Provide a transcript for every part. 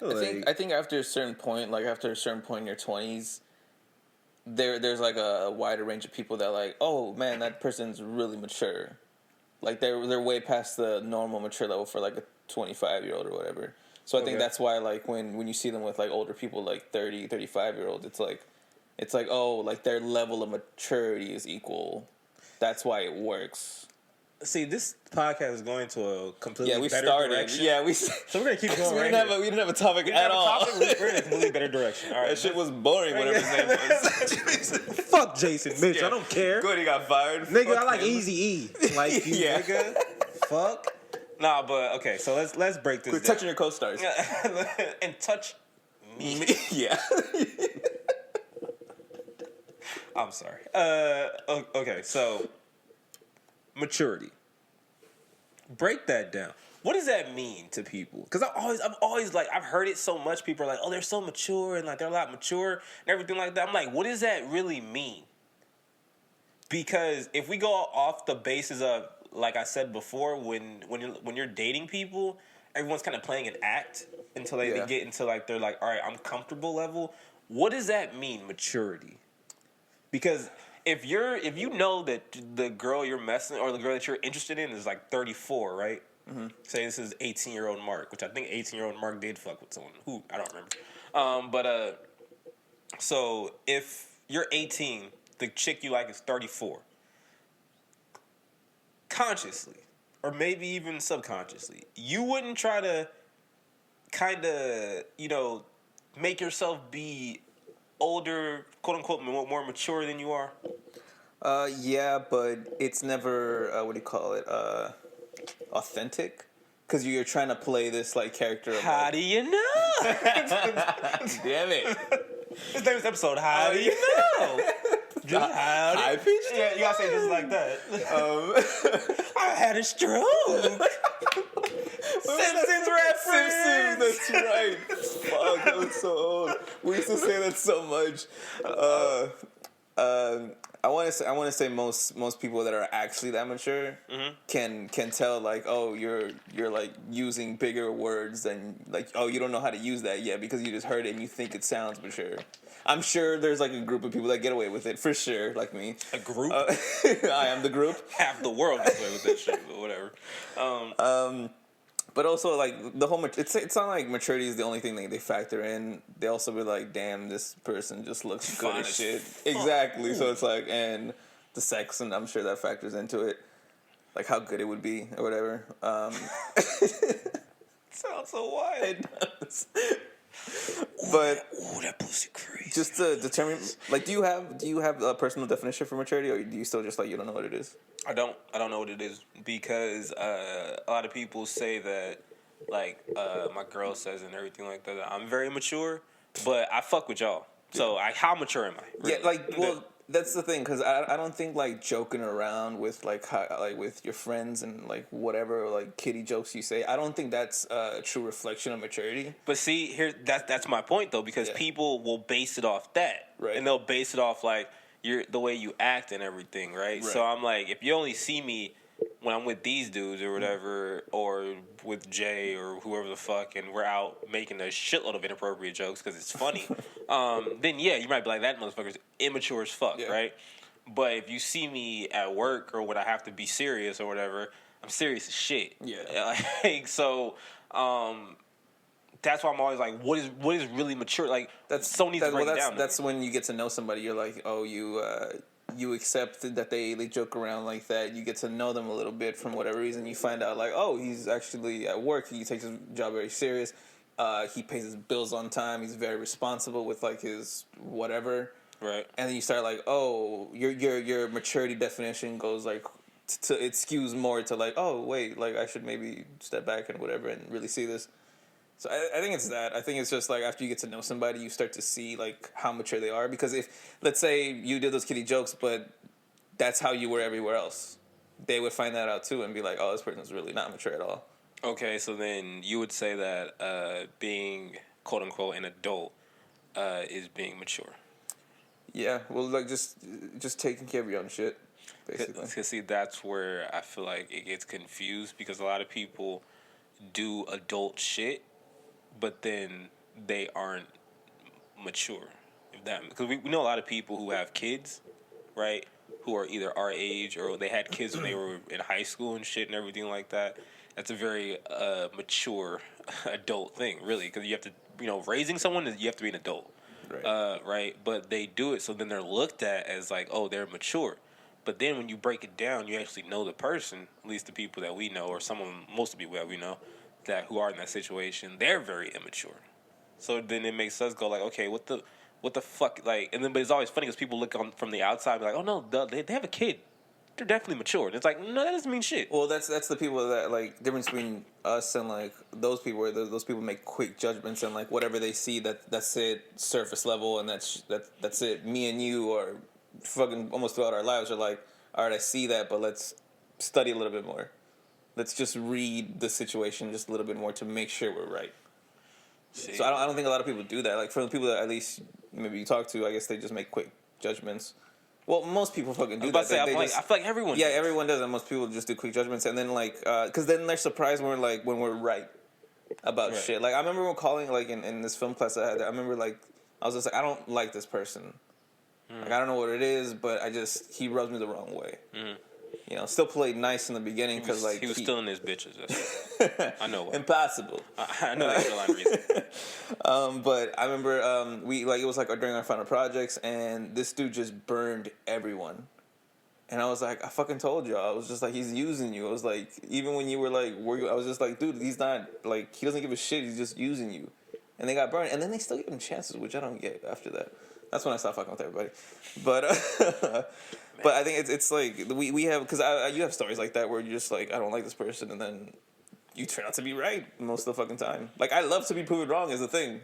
I think after a certain point, like after a certain point in your 20s, there's like a wider range of people that like, oh man, that person's really mature. Like they're way past the normal mature level for like a 25-year-old or whatever. So I think that's why like when you see them with like older people like 30, 35-year-olds, it's like oh, like their level of maturity is equal. That's why it works. See, this podcast is going to a completely better direction. Yeah, so we're gonna keep going. We didn't have a topic at all. We're in a completely better direction. All right, that shit was boring. Whatever his name was. Fuck Jason Mitch. I don't care. Good, he got fired. Nigga, Fuck I like him. Easy-E. Like you, nigga. Fuck. Nah, but okay. So let's break this. Quit touching your co-stars and touch me. Yeah. I'm sorry. Okay, so maturity. Break that down. What does that mean to people? Because I've always like, I've heard it so much. People are like, oh, they're so mature and like they're a lot mature and everything like that. I'm like, what does that really mean? Because if we go off the basis of, like I said before, when you're dating people, everyone's kind of playing an act until they get into like they're like, all right, I'm comfortable level. What does that mean, maturity? Because if you know that the girl you're messing or the girl that you're interested in is like 34, right? Mm-hmm. Say this is 18-year-old Mark, which I think 18-year-old Mark did fuck with someone who I don't remember. So if you're 18, the chick you like is 34. Consciously, or maybe even subconsciously, you wouldn't try to kind of, make yourself be older, quote unquote, more mature than you are? Yeah, but it's never authentic, because you're trying to play this like character of, how do you know? Damn it. This name's episode, how do you know? Just high pitched. Yeah, you gotta say just like that. I had a stroke. Simpsons reference. Simpsons, that's right. Fuck, that was so old. We used to say that so much. I want to say most people that are actually that mature can tell like, oh, you're like using bigger words than like, oh, you don't know how to use that yet because you just heard it and you think it sounds mature. I'm sure there's like a group of people that get away with it for sure, like me. A group? I am the group. Half the world gets away with that shit, but whatever. But also, like, the whole... It's not like maturity is the only thing they factor in. They also be like, damn, this person just looks good as shit. Exactly. Ooh. So it's like... And the sex, and I'm sure that factors into it. Like, how good it would be, or whatever. Sounds so wild. It does. But... Ooh, that pussy crazy. Just to determine... Like, do you have a personal definition for maturity, or do you still just, like, you don't know what it is? I don't know what it is, because a lot of people say that, like, my girl says and everything like that, I'm very mature, but I fuck with y'all. So, how mature am I? Really? Yeah, like, well, that's the thing, because I don't think, like, joking around with, like, with your friends and, like, whatever, like, kiddie jokes you say, I don't think that's a true reflection of maturity. But see, that's my point, though, because people will base it off that. Right. And they'll base it off, like, the way you act and everything, right? So I'm like, if you only see me when I'm with these dudes or whatever, or with Jay or whoever the fuck, and we're out making a shitload of inappropriate jokes because it's funny, then yeah, you might be like, that motherfucker's immature as fuck, right? But if you see me at work or when I have to be serious or whatever, I'm serious as shit. Yeah. Like, so, that's why I'm always like, what is really mature? Like, someone needs to break it down. That's when you get to know somebody. You're like, oh, you accept that they joke around like that. You get to know them a little bit from whatever reason. You find out like, oh, he's actually at work. He takes his job very serious. He pays his bills on time. He's very responsible with like his whatever. Right. And then you start like, oh, your maturity definition goes like, it skews more to like, oh wait, like I should maybe step back and whatever and really see this. So I think it's that. I think it's just like after you get to know somebody, you start to see like how mature they are. Because if, let's say you did those kiddie jokes, but that's how you were everywhere else, they would find that out too and be like, oh, this person's really not mature at all. Okay, so then you would say that being quote unquote an adult is being mature. Yeah, well, like just taking care of your own shit, basically. Because see, that's where I feel like it gets confused, because a lot of people do adult shit, but then they aren't mature. If that, because we know a lot of people who have kids, right? Who are either our age or they had kids when they were in high school and shit and everything like that. That's a very mature adult thing, really, because you have to, raising someone, you have to be an adult, Right. right? But they do it, so then they're looked at as like, oh, they're mature. But then when you break it down, you actually know the person, at least the people that we know, or most of the people that we know, that who are in that situation, they're very immature. So then it makes us go like, okay, what the fuck, like, and then but it's always funny because people look on from the outside and be like, oh no, they have a kid, they're definitely mature. And it's like, no, that doesn't mean shit. Well, that's the people that like difference between us and like those people. Where those people make quick judgments and like whatever they see that's it, surface level, and that's it. Me and you are fucking almost throughout our lives are like, all right, I see that, but let's study a little bit more. Let's just read the situation just a little bit more to make sure we're right. See. So I don't think a lot of people do that. Like for the people that at least maybe you talk to, I guess they just make quick judgments. Well, most people fucking do that. I feel like everyone. Yeah, everyone does, and most people just do quick judgments, and then like, because then they're surprised when we're right about shit. Like I remember when calling like in this film class I had. I remember like I was just like, I don't like this person. Like I don't know what it is, but he rubs me the wrong way. Still played nice in the beginning because like he was still in his bitches. That's I know. Impossible. I know the underlying reason. But I remember we like it was like during our final projects, and this dude just burned everyone. And I was like, I fucking told y'all. I was just like, he's using you. I was like, even when you were like, I was just like, dude, he's not like he doesn't give a shit. He's just using you. And they got burned, and then they still give him chances, which I don't get after that. That's when I stopped fucking with everybody. But but I think it's like we have because you have stories like that where you're just like, I don't like this person, and then you turn out to be right most of the fucking time. Like I love to be proven wrong is a thing.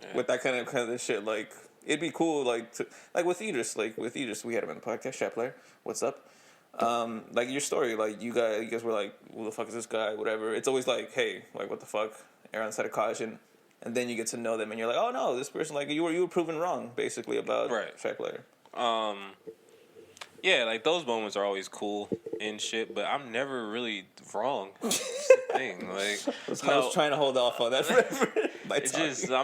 Yeah. With that kind of shit, like it'd be cool, like with Idris, we had him on the podcast. Shapler, what's up? Like your story, like you guys were like, who the fuck is this guy? Whatever. It's always like, hey, like what the fuck? Err on the side of caution. And then you get to know them, and you're like, oh no, this person, like you were proven wrong, basically about Shapler. Yeah, like those moments are always cool and shit, but I'm never really wrong. That's the thing. Like I was trying to hold off on that forever. I'm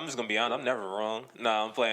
just gonna be honest. I'm never wrong. Nah, I'm playing.